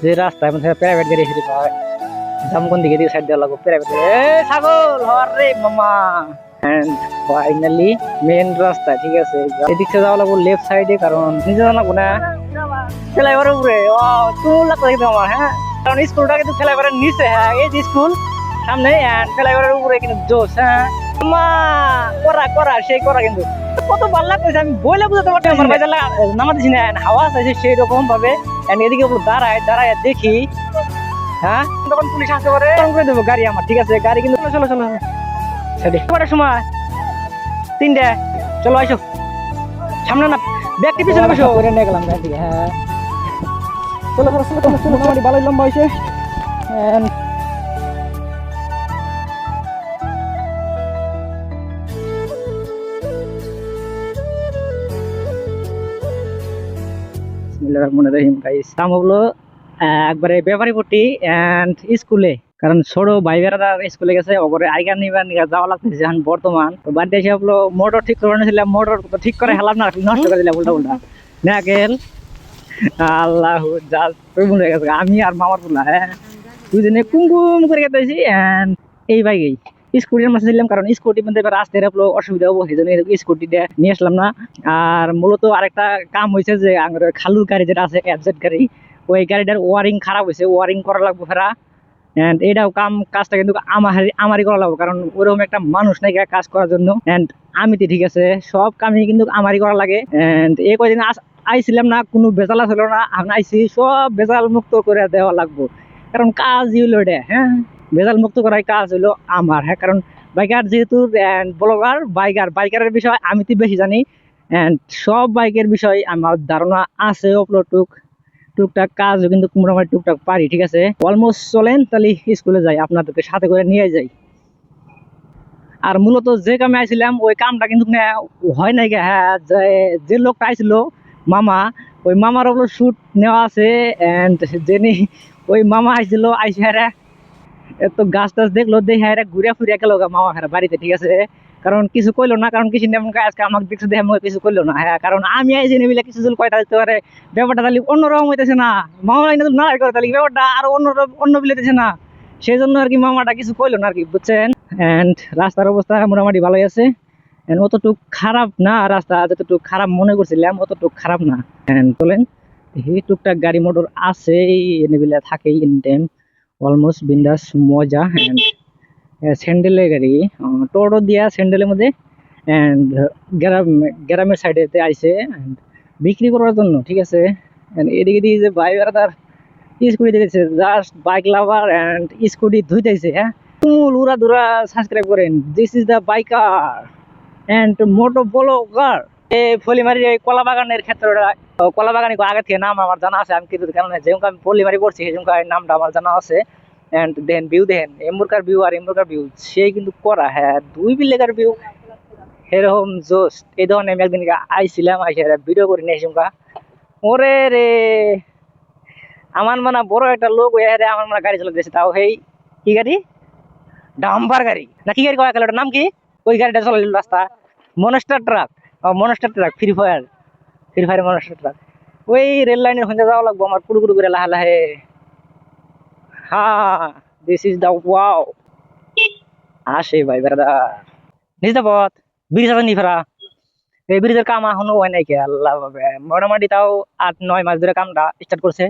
যে রাস্তায় মধ্যে প্রাইভেট গাড়ি এসে পায় দাম কোন দিকে দিয়ে সাইড দেওয়া লাগবে প্রাইভেট ছাগল হওয়ার রে মামা। এন্ড ফাইনালি মেন রাস্তা, ঠিক আছে এদিক থেকে যাওয়া লাগবো লেফট সাইডে, কারণ নিজে জানা না ফ্লাইওভারের উপরে চুল লাগতো কিন্তু আমার। হ্যাঁ, কারণ স্কুলটা কিন্তু ফ্লাইওভারের নিচে। হ্যাঁ, এই যে স্কুল সামনে এন্ড ফ্লাইওভারের উপরে কিন্তু জোস। হ্যাঁ মা করা করা সেই করা কিন্তু কত ভালো লাগতেছে, আমি বইলে বুঝতে পারছি আমার ভাই নামাতেছি না। হাওয়া আছে সেই রকম ভাবে এদিকে দাঁড়ায় দাঁড়ায় দেখি। হ্যাঁ, তখন পুলিশ আসতে পারে করে দেবো গাড়ি আমার, ঠিক আছে গাড়ি কিন্তু চলো চলো কটার সময় 3টে, চলো আইসো সামনে না ব্যাগটি পিছনে বসো করে নিয়ে গেলাম গাড়ি থেকে। হ্যাঁ চলো চলো চলো চলো চলো, মোটামুটি ভালোই লম্বা হয়েছে। নাম হলো একবারে ব্যাপারীপট্টি এন্ড স্কুলে, কারণ ছোট ভাই বেড়া স্কুলে গেছে ওপরে আইগার নিবার যাওয়া লাগতেছে এখন বর্তমান। তো বাড়িতে এসে হলো মোটর ঠিক করে নিয়েছিলাম, মোটর ঠিক করে হেলাম না, নষ্ট করে দিলাম উল্টা উল্টা নাকেল। আল্লাহ যা হয়ে গেছে আমি আর মামার পুলা। হ্যাঁ, দুজনে কুমকুম করে গেতেছি এন্ড এই বাইকেই স্কুটির মাঝে দিলাম, কারণ স্কুটি মধ্যে রাস্তায় অসুবিধা হবো, সেই জন্য স্কুটিটা নিয়ে আসলাম না। আর মূলত আরেকটা কাম হয়েছে যে খালুর গাড়ি যেটা আছে এফজেড গাড়ি, ওই গাড়িটার ওয়ারিং খারাপ হয়েছে, ওয়ারিং করা লাগবে ফেরা। এন্ড এটাও কাজটা কিন্তু আমারই করা লাগবে, কারণ ওরকম একটা মানুষ নাই কাজ করার জন্য। এন্ড আমি তো ঠিক আছে সব কামই কিন্তু আমারই করা লাগে। এন্ড এই কয়দিন আইছিলাম না, কোনো বেজাল ছিল না, আমি আইসি সব বেজাল মুক্ত করে দেওয়া লাগবো, কারণ কাজ হইলো এটা। হ্যাঁ, বেজাল মুক্ত করার কাজ হইলো আমার। হ্যাঁ, কারণ বাইকার যেহেতু ব্লগার বাইকারের বিষয় আমি তো বেশি জানি এন্ড সব বাইকের বিষয় আমার ধারণা আছে। টুকটাক কাজ কিন্তু মোটামুটি টুকটাক পারি, ঠিক আছে অলমোস্ট। চলেন তাহলে স্কুলে যাই, আপনাদেরকে সাথে করে নিয়ে যাই। আর মূলত যে কামে আইছিলাম ওই কামটা কিন্তু হয় নাই। হ্যাঁ, যে লোকটা আইছিল মামা, ওই মামার ওপর শুট নেওয়া আছে এন্ড যিনি ওই মামা আইছিল আইসি হারা এত গাছ টাছ দেখলো দেখে হারা ঘুরে ফিরে গেল মামা হারা বাড়িতে, ঠিক আছে। কারণ কিছু কইলো না, কারণ কিছু আজকে আমাকে দেখছে দেখে কিছু কইলো না। হ্যাঁ, কারণ আমি আইসি নিবিলে কিছু কয়টা দিতে পারে ব্যাপারটা তাহলে অন্যরকম হইতেছে না, মামা না করে তাহলে ব্যাপারটা আরো অন্য বিলেতেছে না, সেই জন্য আর কি মামাটা কিছু কইলো না আর কি, বুঝছেন। এন্ড রাস্তার অবস্থা মোটামুটি ভালোই আছে, অতটুক খারাপ না, রাস্তা যতটুকু খারাপ মনে করছিলাম অতটুক খারাপ না। চলেন টুকটাক গাড়ি মোটর আছে এনেবিলা থাকেই এনি টাইম অলমোস্ট বিন্দাস মজা। এন্ড স্যান্ডেলের গাড়ি টোটো দিয়া স্যান্ডেলের মধ্যে এন্ড গ্রামের সাইডেতে আইসে বিক্রি করার জন্য, ঠিক আছে। এদিকে দিয়ে যে ভাই তার স্কুটি দিতেছে, just bike lover and scooty ধুইতেছে। হ্যাঁ, তুমুল উড়া দুরা সাবস্ক্রাইব করেন, this is the biker and moto blogger. এই ফলিমারি কলা বাগানের ক্ষেত্রে কলা বাগানি আগে থেকে নাম আমার জানা আছে, আমি কিন্তু কারণে যেমন আমি ফলিমারি করছি সেই নামটা আমার জানা আছে। এন্ড দেন ভিউ দেখেন এমুরকার ভিউ আর এমুরকার ভিউ সেই কিন্তু করা। হ্যাঁ, 2 বিলেকার ভিউ এরকম জোস। এই ধরনের আমি একদিন আইছিলাম, আইসে ভিডিও করে নিয়ে এসেছিলাম। ওরে রে আমার মানে বড় একটা লোক আমার মানে গাড়ি চালাতেছে, তাও সেই কি গাড়ি ডাম্পার গাড়ি না কি গাড়ি কয়া গেল, নাম কি ওই গাড়িটা চলাইল রাস্তা monster truck. Free fire monster truck. ওই রেল লাইনের হইতে যাওয়া লাগবো আমার কুড়ু করে লাহে লাহে। হ্যাঁ, দিস ইজ দা ওয়াও। আসে ভাই বেড়া নিজ পথ ব্রিজ আছে নি ফেরা, এই ব্রিজের কাম এখনো হয় নাই কে আল্লাহ ভাবে। মোটামুটি তাও 8-9 মাস ধরে কামটা স্টার্ট করছে,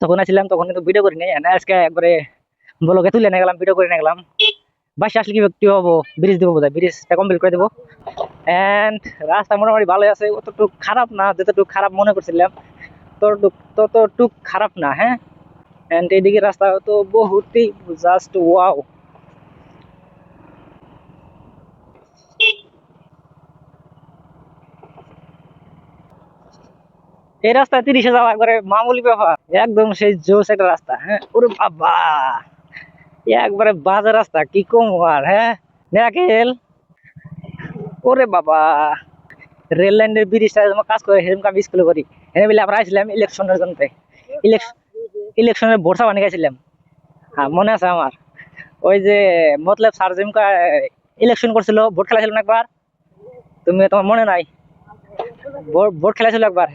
তখন আসছিলাম তখন কিন্তু ভিডিও করে নিয়ে আজকে একবারে ব্লগে তুলে নিয়ে গেলাম, ভিডিও করে নিয়ে গেলাম। বাসে আসলে কি হবো, ব্রিজ দেবো বোধ হয়, ব্রিজটা কমপ্লিট করে দেবো। এন্ড রাস্তা মোটামুটি ভালোই আছে, অতটুক খারাপ না, যতটুকু খারাপ মনে করছিলাম ততটুক খারাপ না। হ্যাঁ, এন্ড এইদিকে রাস্তা তো বহুতই জাস্ট ওয়াও। এই রাস্তায় 30-এ যাওয়া একবারে মামুলি ব্যাপার, একদম সেই জোস একটা রাস্তা। হ্যাঁ, ওরে বাবা একবারে বাজে রাস্তা কি কম আর। হ্যাঁ নাকেল ওরে বাবা রেল লাইনের ব্রিজটা কাজ করে সেরকম আমি স্কুলে করি। এনে বলে আমরা আসছিলাম ইলেকশনের জন্য, ইলেকশনের ভোট চাওয়া নিয়ে গেছিলাম। হ্যাঁ মনে আছে আমার, ওই যে মতলব স্যার যেমকা ইলেকশন করছিল, ভোট খেলাছিল না একবার, তুমি তোমার মনে নাই? ভোট খেলাছিল একবার।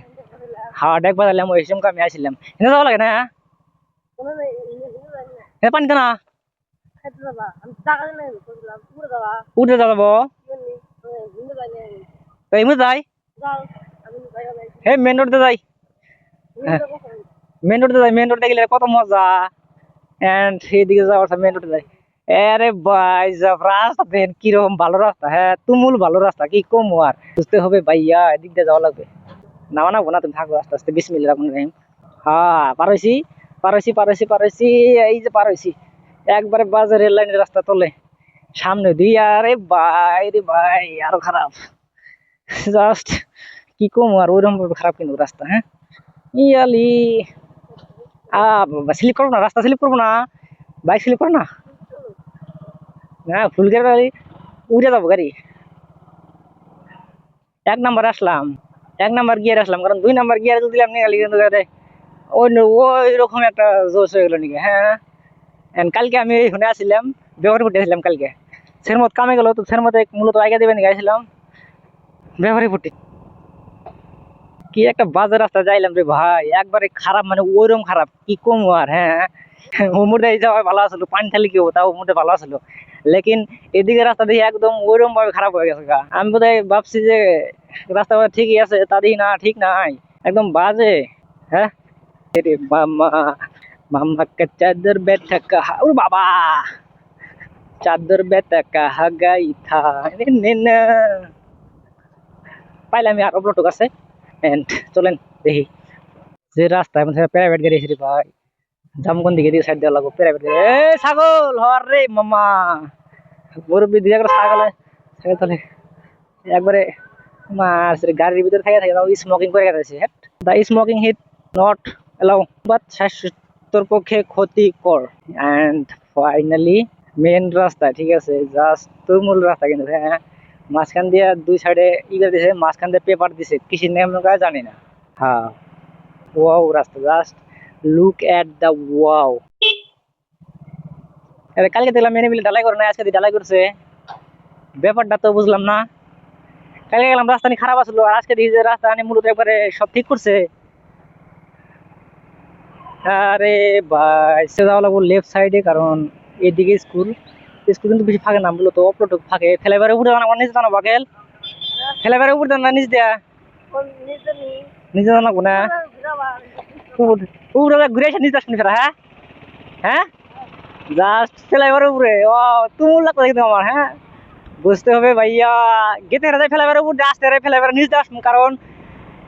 হ্যাঁ একবার এলাম ওই সেমকা আমি আসছিলাম, এনে যাওয়া লাগে না। এ পানিতে না উঠে যাবো এই মধ্যে যাই হে মেন রোডে যাই মেন রোডে গেলে কত মজা এন্ড সেদিকে যাওয়ার মেন রোডে যাই আরে ভাই রাস্তা দেন কিরকম ভালো রাস্তা হ্যাঁ তুমুল ভালো রাস্তা কি কম আর বুঝতে হবে ভাইয়া এদিক দিয়ে যাওয়া লাগবে নামা না না তুমি থাকো আস্তে আস্তে বিসমিল্লাহির রহমানির রহিম হ্যাঁ পার হইছি এই যে পার হইছি একবারে বাজার রেল লাইনের রাস্তা তোলে সামনে দিয়ে আরে ভাই রে ভাই আরো খারাপ জাস্ট কি কম আর ওইরকম খারাপ কিন্তু রাস্তা হ্যাঁ ইয়ালি স্লিপ করবো না রাস্তা স্লিপ করবো না বাইক স্লিপ করো না না ফুল গাড়ি উড়ে যাবো গাড়ি এক নাম্বার আসলাম এক নাম্বার গিয়ার আসলাম কারণ 2 নাম্বার গিয়ার যদি দিলাম নিয়ে কিন্তু ওই রকম একটা জোশ হয়ে গেল নাকি হ্যাঁ কালকে আমি এখানে আসছিলাম ব্যবহার করতে আসলাম কালকে সেরমত কামে গেল তো সেরমত মূলত আগে দেবেন গেছিলাম ব্যবহারই ফুটি কি একটা বাজে রাস্তা যাইলাম রে ভাই একবারে খারাপ মানে ওইরকম খারাপ কি কম আর হ্যাঁ ওমুটে যাওয়া ভালো আসলো পানি থালি কি তাও ওমুটে ভালো আসলো লেকিন এদিকে রাস্তা দিয়ে একদম ওইরকম ভাবে খারাপ হয়ে গেছে গা আমি বোধহয় ভাবছি যে রাস্তা ঠিকই আছে তাদের না ঠিক নাই একদম বাজে হ্যাঁ মামা मामा का चादर बैठा कहा ओ बाबा चादर बैठा कहा गई था পাইলে আমি আরো ব্লটক আছে এন্ড চলেন দেখি যে রাস্তায় মধ্যে প্রাইভেট গাড়ি এসে ভাই জামগন দিকে দিকে সাইড দেওয়া লাগবো প্রাইভেট গাড়ি এ ছাগল হর রে মামা মুরব্বী দিয়ে করে ছাগল তাহলে একবারে মাস গাড়ির ভিতরে থাকে থাকে স্মোকিং করে গেছে the smoking hit not allow but তোর পক্ষে ক্ষতিকর এন্ড ফাইনালি মেন রাস্তা ঠিক আছে জাস্ট তুমুল রাস্তা কিন্তু হ্যাঁ মাঝখান দিয়ে 2 সাইডে ইগা দিছে মাঝখান দিয়ে পেপার দিছে কিসের নাম কাজ জানি না হ্যাঁ ওয়াও রাস্তা just look at the wow আরে কালকে দেখলাম মেনে মিলে ঢালাই করে না আজকে ঢালাই করছে ব্যাপারটা তো বুঝলাম না কালকে গেলাম রাস্তা নি খারাপ আসলো আর আজকে দেখি যে রাস্তা নি মূলত একবারে সব ঠিক করছে আরে ভাই সে যাওয়া লাগবো লেফট সাইডে কারণ এদিকে স্কুল কিন্তু বেশি ফাঁকে না মূলত অপলোড ফাঁকে ফ্লাইওভারের উপরে জানা নিচে জানা বাকেল ফ্লাইওভারের উপরে জানা নিচ দেয়া নিচে জানা কোনা উপরে ঘুরে এসে নিচে আসুন ফেরা হ্যাঁ হ্যাঁ জাস্ট ফ্লাইওভারের উপরে ও তুমুল লাগতো দেখতে আমার হ্যাঁ বুঝতে হবে ভাইয়া গেতে যায় ফ্লাইওভারের উপরে আসতে ফ্লাইওভারের নিচে আসুন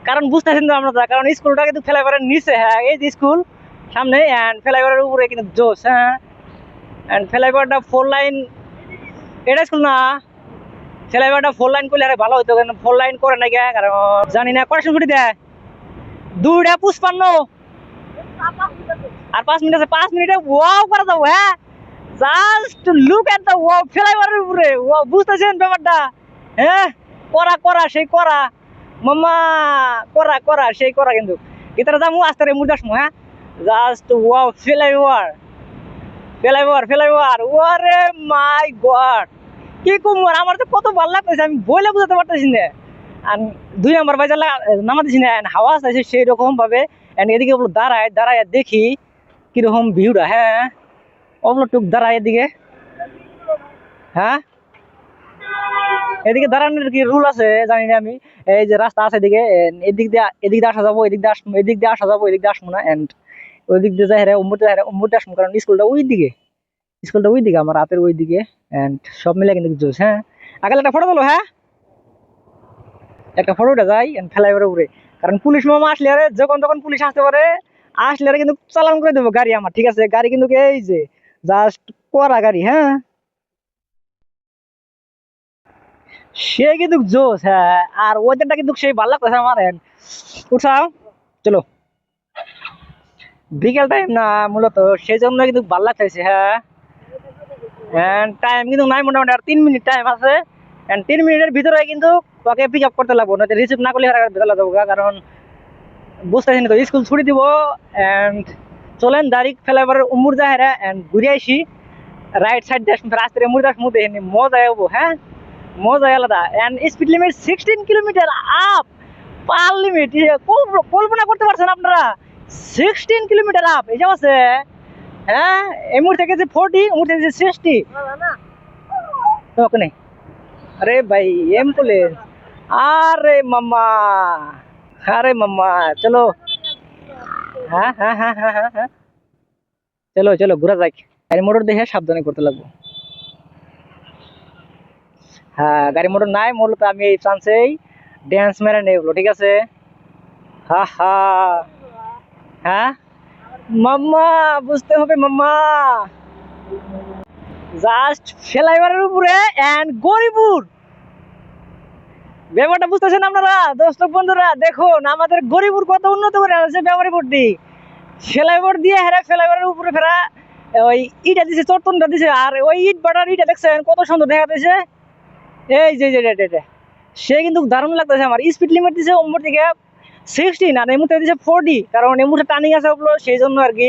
কারণ বুঝতেছেন তো আমরা কারণ স্কুলটা কিন্তু ফ্লাইওভারের নিচে হ্যাঁ এই যে স্কুল সামনে এন্ড ফ্লাইওভারের উপরে কিন্তু জোস হ্যাঁ এন্ড ফ্লাইওভারটা 4 লাইন এটা স্কুল না ফ্লাইওভারটা 4 লাইন করলে আরে ভালো হতো কারণ 4 লাইন করে না কে কারণ জানি না কয়টা ছুটি দেয় 2:55 আর 5 মিনিট আছে 5 মিনিটে ওয়াও করে দাও হ্যাঁ just look at the wow ফ্লাইওভারের উপরে ওয়াও বুঝতেছেন ব্যাপারটা হ্যাঁ করা সেই করা মামা করা সেই করা কিন্তু ভিতরে যাবো আস্তে রে মুরদাস হ্যাঁ জাস্ট ওয়াও ফ্লাইওভার ওরে মাই গড কি কুমার আমার তো কত ভালো লাগতেছে আমি বইলে বুঝাতে পারতেছি না আর 2 নাম্বার বাজার নামাতেছি না হাওয়া আসতেছে সেই রকম ভাবে এদিকে দাঁড়ায় দেখি কিরকম ভিউটা হ্যাঁ অবলটুক দাঁড়ায় এদিকে হ্যাঁ এদিকে দাঁড়ানোর কি রুল আছে জানি না আমি এই যে রাস্তা আছে এদিক দিয়ে আসা যাবো এদিক দিয়ে আসা যাবো এদিক দিয়ে আসবো না এন্ড ওই দিক দিয়ে যাই উম্মুরতে আসবো কারণ স্কুলটা ওই দিকে আমার রাতের ওই দিকে এন্ড সব মিলে কিন্তু জোস হ্যাঁ আগে একটা ফটো তোলো হ্যাঁ একটা ফটোটা যাই এন্ড ফ্লাইওভারের উপরে কারণ পুলিশ মামা আসলে আরে যখন পুলিশ আসতে পারে আসলে আরে কিন্তু চালান করে দেবো গাড়ি আমার ঠিক আছে গাড়ি কিন্তু এই যে জাস্ট করা গাড়ি হ্যাঁ সে কিন্তু জোস হ্যাঁ আর ওয়েদারটা কিন্তু সেই ভালো লাগতেছে আমার উঠাও চলো বিকেল টাইম না মূলত সেই জন্য কিন্তু ভালো লাগতেছে হ্যাঁ টাইম কিন্তু নাই মোটামুটি আর 3 মিনিট টাইম আছে 3 মিনিটের ভিতরে কিন্তু ওকে পিক আপ করতে লাগবো না রিসিভ না করলে ভেতরে যাবো কারণ বুঝতেছি না তো স্কুল ছুটি দিব এন্ড চলেন ডাইরেক্ট ফ্লাইওভারের উমুর যাহেরা এন্ড ঘুরে আসি রাইট সাইড দিয়ে রাস্তার উমুর দাস মুদে মজা যাবো হ্যাঁ মজা আলাদা and speed limit 16 kilometre upper limit কল্পনা করতে পারছেন আপনারা 16 কিলোমিটার আপ এই যে আছে হ্যাঁ এই মুহূর্তে গেছে 40, মুহূর্তে গেছে 60। তো ওখানে अरे भाई एम्बुलेंस। अरे मम्मा, अरे मम्मा चलो। हाँ हाँ हाँ हाँ हाँ हाँ চলো চলো ঘোরা যাক। গাড়ি মোটর দেখে সাবধানে করতে লাগবো। হ্যাঁ গাড়ি মোটর নাই, মূলত আমি এই চান্সেই ড্যান্স মেরে নেবো, ঠিক আছে। হা হা। হ্যাঁ মাম্মা, বুঝতে হবে মাম্মা। জাস্ট ফ্লাইওভারের উপরে এন্ড গরিপুর, ব্যাপারটা বুঝতেছেন আপনারা দর্শক বন্ধুরা? দেখুন আমাদের গরিপুর কত উন্নত করে আছে ব্যবহারিক দিয়ে, ফ্লাইওভার দিয়ে হেরা ফ্লাইওভারের উপরে ফেরা ওই ইটা দিছে, চট্টনটা দিছে, আর ওই ইট বাটার ইটা দেখছেন কত সুন্দর দেখা যাচ্ছে। এই যে এটা সে কিন্তু দারুণ লাগতেছে আমার। স্পিড লিমিট দিছে ওমর থেকে 16 আর এই মুহূর্তে দিছে 40, কারণ এই মুহূর্তে টার্নিং আছে ওগুলো সেই জন্য আর কি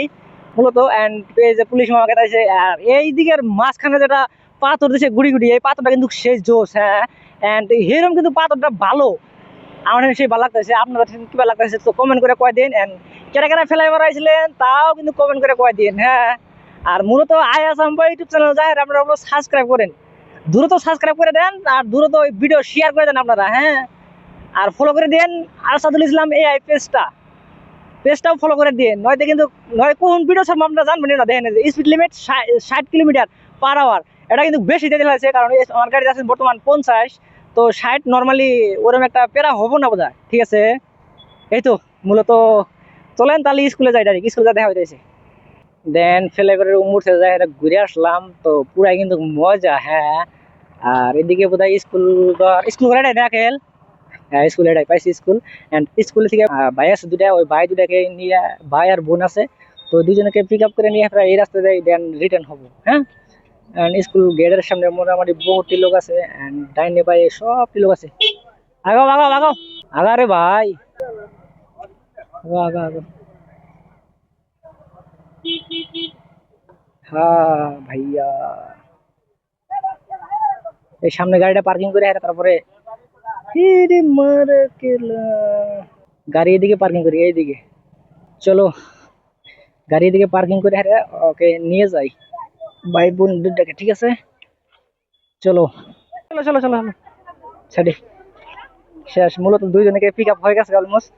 মূলত। এন্ড এই যে পুলিশ মামাকে দিয়েছে, আর এই দিকের মাঝখানে যেটা পাথর দিছে গুড়ি গুড়ি, এই পাথরটা কিন্তু সেই জোস। হ্যাঁ এন্ড হেরম কিন্তু পাথরটা ভালো, আমার সেই ভালো লাগতেছে। আপনারা কিবা লাগতেছে তো কমেন্ট করে কয় দিন। এন্ড কেরা কেরা ফ্লাইওভার আইছিলেন তাও কিন্তু কমেন্ট করে কয় দিন। হ্যাঁ আর মূলত আসাম্বা ইউটিউব চ্যানেল যায় আপনারা ওগুলো সাবস্ক্রাইব করেন, দ্রুত সাবস্ক্রাইব করে দেন আর দ্রুত ভিডিও শেয়ার করে দেন আপনারা। হ্যাঁ আর ফলো করে দেন আসাদুল ইসলাম এআই পেজটাও ফলো করে দিয়ে, নয়তো কিন্তু নয় কোন ভিডিও সব আপনারা জানবেন না। দেখেন স্পিড লিমিট 60 কিলোমিটার/আওয়ার, এটা কিন্তু বেশি দিয়ে দিয়েছে, কারণ আমার গাড়ি আছে বর্তমান 50, তো 60 নর্মালি ওরকম একটা পেরা হবো না বোধ হয়, ঠিক আছে। এই তো মূলত চলেন তাহলে স্কুলে যাই, ডাইরেক্ট স্কুলে যা দেখা হইতেছে। দেন ফ্লাইওভারের উমুর যায় ঘুরে আসলাম, তো পুরাই কিন্তু মজা। হ্যাঁ আর এদিকে বোধ হয় স্কুল করে দেখেন। হ্যাঁ স্কুলে এটাই পাইছি স্কুল। এন্ড স্কুল থেকে ভাই আছে দুটা, ওই ভাই দুটাকে নিয়ে, ভাই আর বোন আছে, তো দুজনকে পিক আপ করে নিয়ে আমরা এই রাস্তা যাই, দেন রিটার্ন হবো। হ্যাঁ এন্ড স্কুল গেটের সামনে মোটামুটি বহুটি লোক আছে, এন্ড ডাইনে বাই সবটি লোক আছে। আগাও আগাও আগাও, আগা রে ভাই, আগা আগা আগা। হ্যাঁ ভাইয়া এই সামনে গাড়িটা পার্কিং করে তারপরে গাড়ি এদিকে পার্কিং করি, এইদিকে চলো গাড়ি এদিকে পার্কিং করে ওকে নিয়ে যাই ভাই বোন দুটাকে, ঠিক আছে। চলো চলো চলো চলো চলো ছাড়ি। শেষ, মূলত দুইজনকে পিক আপ হয়ে গেছে অলমোস্ট,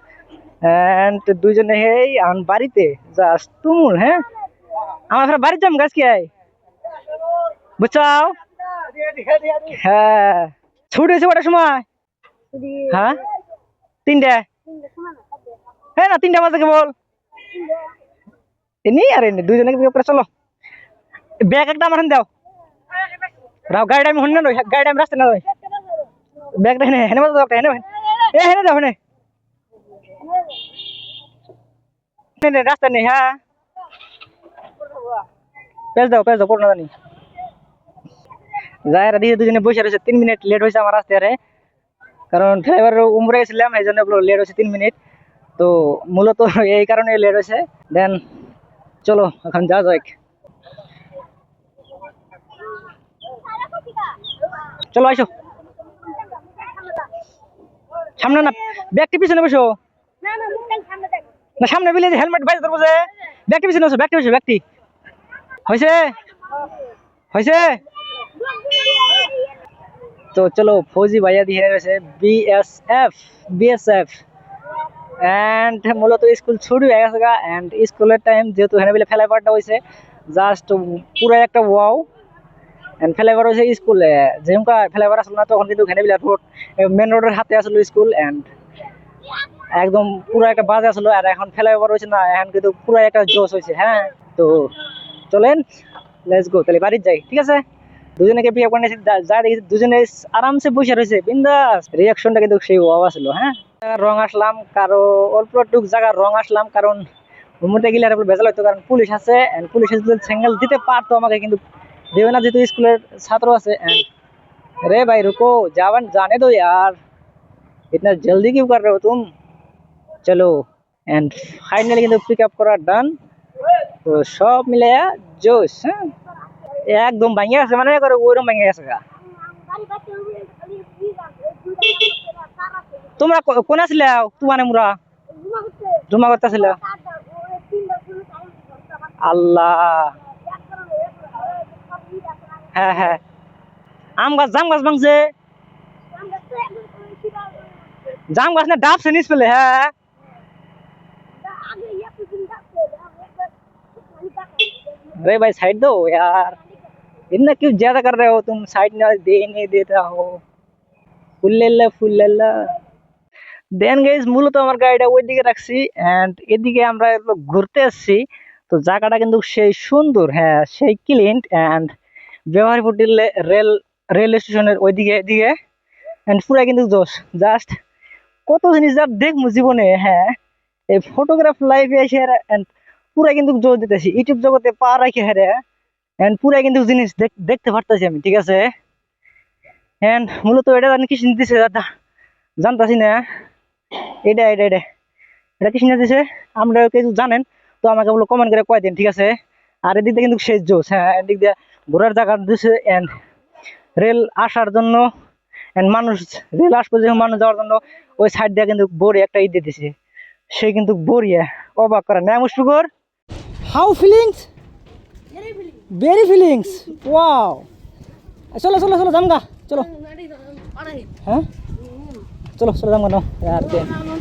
এন্ড দুইজনে এই এখন বাড়িতে জাস্ট তুমুল। হ্যাঁ আমার ফের বাড়িতে যাম গাছ কি আয় বুঝছাও। হ্যাঁ ছুটি হয়েছে কটার সময়? হ্যাঁ 3টে। হ্যাঁ না 3টে বাজে কেবল এনি, আর এনে দুইজনে পিক আপ করে চলো। ব্যাগ একটা আমার দাও, রাও গাড়িটা আমি হন না, গাড়িটা আমি রাস্তা না যাই, ব্যাগটা হেনে হেনে বাজে দাও, একটা হেনে এ হেনে দাও, হেনে রাস্তা নেই। হ্যাঁ পেজ দাও পড়ো না জানি যাই। দিয়ে দুজনে বসে রয়েছে, 3 মিনিট লেট হয়েছে আমার আসতে আরে, কারণ ড্রাইভার উমরে ছিলাম এই জন্য লেট হয়েছে 3 মিনিট, তো মূলত এই কারণে লেট হয়েছে। দেন চলো এখন যা যাক, চলো আইসো সামনে না, ব্যাগটি পিছনে বসো না, সামনে বিলে হেলমেট বাইরে ধরবো যে, ব্যাগটি পিছনে বসো, ব্যাগটি বসো, ব্যাগটি হয়েছে হয়েছে। তো চলো ফৌজি ভাইয়া দিয়ে গেছে বিএসএফ এন্ড মূলত স্কুল ছুটি হয়ে গেছে গা। এন্ড স্কুলের টাইম যেহেতু হেনে বিলে ফ্লাইওভারটা হয়েছে জাস্ট পুরো একটা ওয়াও। এন্ড ফ্লাইওভার হয়েছে স্কুলে, যেমকা ফ্লাইওভার আসলো না তখন কিন্তু হেনে বিলে রোড মেন রোডের হাতে আসলো স্কুল, এন্ড একদম পুরো একটা বাজে আসলো। আর এখন ফ্লাইওভার হয়েছে না, এখন কিন্তু পুরো একটা জোশ হয়েছে। হ্যাঁ তো চলেন লেটস গো তাহলে বাড়ি যাই, ঠিক আছে। দুজনকে পিক আপ করে নিয়েছি, যা দেখি দুজনে আরামসে বসে রয়েছে বিন্দাস, রিয়াকশনটা কিন্তু সেই ওয়াও ছিল। হ্যাঁ রং আসলাম, কারো অল্প একটু জায়গার রং আসলাম, কারণ মুহূর্তে গেলে আর ভেজাল হইতো, কারণ পুলিশ আছে। এন্ড পুলিশ যদি সিঙ্গেল দিতে পারতো আমাকে, কিন্তু দেবে না যেহেতু স্কুলের ছাত্র আছে। এন্ড রে ভাই রুকো, जावन जाने दो यार, इतना जल्दी क्यों कर रहे हो तुम। চলো এন্ড ফাইনালি কিন্তু পিক আপ করা ডান, তো সব মিলে জোশ। হ্যাঁ একদম ভাঙে গেছে, মানে করে ওইরকম ভেঙে গেছে গা। তোমরা কোন আসলে তোমার মুরা জমা করতেছিল? আল্লাহ, হ্যাঁ হ্যাঁ, আম গাছ জাম গাছ ভাঙছে, জাম গাছ না ডাব নিচ ফেলে, হ্যাঁ। अरे भाई साइड दो यार, इतना क्यों ज्यादा कर रहे हो तुम, साइड ना दे नहीं देता हो। ফুল্লেল্লা ফুল্লেল্লা। দেন গাইস মূলত আমার গাড়িটা ওইদিকে রাখছি এন্ড এদিকে আমরা একটু ঘুরতে আসছি। তো জায়গাটা কিন্তু সেই সুন্দর, হ্যাঁ সেই ক্লিন এন্ড ব্যবহারপট্টি রেল রেল স্টেশনের ওইদিকে এদিকে এন্ড পুরা কিন্তু জোশ। জাস্ট কত জিনিস যা দেখবো জীবনে, হ্যাঁ এই ফটোগ্রাফ লাইফে এসে এন্ড পুরা কিন্তু জোর দিতেছি ইউটিউব জগতে পা রাখি হেরে এন্ড পুরা কিন্তু জিনিস দেখতে পারতেছি আমি, ঠিক আছে। এন্ড মূলত এটা জানি কি দিতেছে জানতাছি না, এটা এটা এটা এটা কি শুনে দিছে আমরা কিছু জানেন তো আমাকে বলো কমেন্ট করে কয় দিন, ঠিক আছে। আর এদিক দিয়ে কিন্তু শেষ জোস, হ্যাঁ এদিক দিয়ে ঘোরার জায়গা দিছে এন্ড রেল আসার জন্য এন্ড মানুষ রেল আসবে যখন মানুষ যাওয়ার জন্য ওই সাইড দিয়ে কিন্তু বড়ি একটা ই দিয়ে দিছে, সে কিন্তু বড়িয়া অবাক করে না Mushfiqur. How feelings? Very feelings, wow. চলো চলো চলো জামগা, চলো, হ্যাঁ চলো চলো জামগা নাও। আর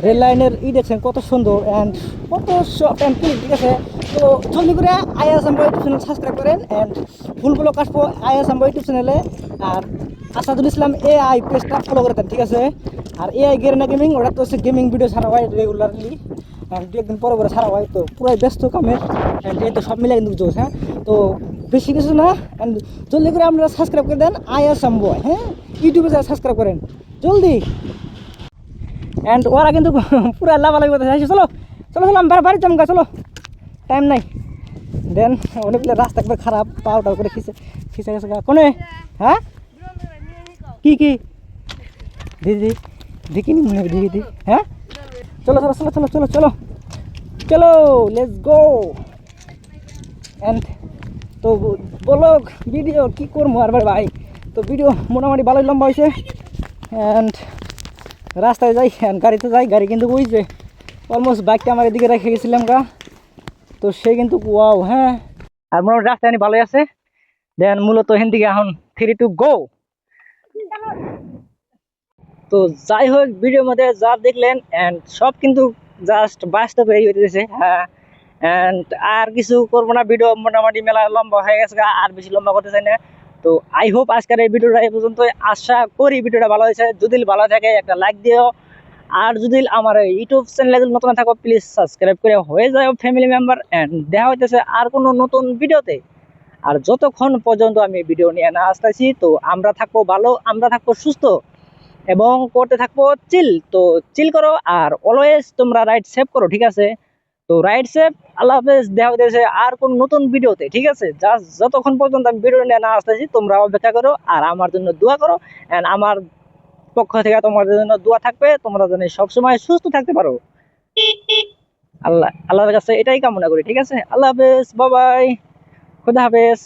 রেল লাইনের ই দেখছেন কত সুন্দর এন্ড কত সফট এন্ড ক্লিন, ঠিক আছে। তো জলদি করে is Amba YouTube channel subscribe করেন এন্ড ফুলগুলো কাটবো আইএস আম্বা ইউটিউব চ্যানেলে। আর আসাদুল ইসলাম এআই পেজটা ফলো করে দেন, ঠিক আছে। আর এআই গেরিনা গেমিং, ওটা তো হচ্ছে গেমিং ভিডিও ছাড়া হয় রেগুলারলি, দু একদিন পরে পরে ছাড়া হয়। তো পুরাই ব্যস্ত কামের এন্ড এই তো সব মিলে কিন্তু জোস, হ্যাঁ। তো বেশি কিছু না এন্ড জলদি করে আপনারা সাবস্ক্রাইব করে দেন আইএস আম্বা, হ্যাঁ ইউটিউবে যা সাবস্ক্রাইব করেন জলদি। এন্ড ওরা কিন্তু পুরা লাভালাভি করতে চাইছে, চলো চলো চলো আমি বাড়ি যামগা, চলো টাইম নাই। দেন অনেকগুলো রাস্তা একবার খারাপ, পাউটা করে খিচে গেছে কোনে, হ্যাঁ কি কি দিদি দেখিনি মনে হয়, দিদি হ্যাঁ চলো চলো চলো চলো চলো চলো চলো লেটস গো। এন্ড তো বলো ভিডিও কি করবো আর ভাই, তো ভিডিও মোটামুটি ভালোই লম্বা হয়েছে এন্ড রাস্তায় যাই গাড়িতে যাই, গাড়ি কিন্তু ওই যে অলমোস্ট বাইকটা আমার এদিকে রেখে গেছিলাম গা, তো সে কিন্তু ওয়াও, হ্যাঁ। আর মোটামুটি রাস্তায় ভালোই আছে। দেন মূলত এখান থেকে এখন 3 to go। তো যাই হোক ভিডিওর মধ্যে যা দেখলেন এন্ড সব কিন্তু জাস্ট বাস্তবে এই হইতেছে, হ্যাঁ। এন্ড আর কিছু করবো না, ভিডিও মোটামুটি মেলা লম্বা হয়ে গেছে, আর বেশি লম্বা করতে চাই না। তো আই হোপ আজকের এই ভিডিওটা এই পর্যন্ত, আশা করি ভিডিওটা ভালো হয়েছে। যদি ভালো থাকে একটা লাইক দিও, আর যদি আমার ইউটিউব চ্যানেলে যদি নতুন থাকো প্লিজ সাবস্ক্রাইব করে হয়ে যায় ফ্যামিলি মেম্বার এন্ড দেখা হইতেছে আর কোনো নতুন ভিডিওতে। আর যতক্ষণ পর্যন্ত আমি ভিডিও নিয়ে না আসতেছি, তো আমরা থাকবো ভালো, আমরা থাকবো সুস্থ এবং করতে থাকবো চিল। তো চিল করো আর অলওয়েজ তোমরা রাইট সেভ করো, ঠিক আছে। তো রাইট সেভ, আল্লাহ হাফেজ, দেখা হইতেছে আর কোন নতুন ভিডিওতে, ঠিক আছে। জাস্ট যতক্ষণ পর্যন্ত আমি ভিডিও নিয়ে না আসতেছি তোমরা অপেক্ষা করো আর আমার জন্য দোয়া করো এন্ড আমার পক্ষ থেকে তোমাদের জন্য দোয়া থাকবে, তোমরা যেন সবসময় সুস্থ থাকতে পারো। আল্লাহর কাছে এটাই কামনা করি, ঠিক আছে। আল্লাহ হাফেজ, বাই বাই, খুদা হাফেজ।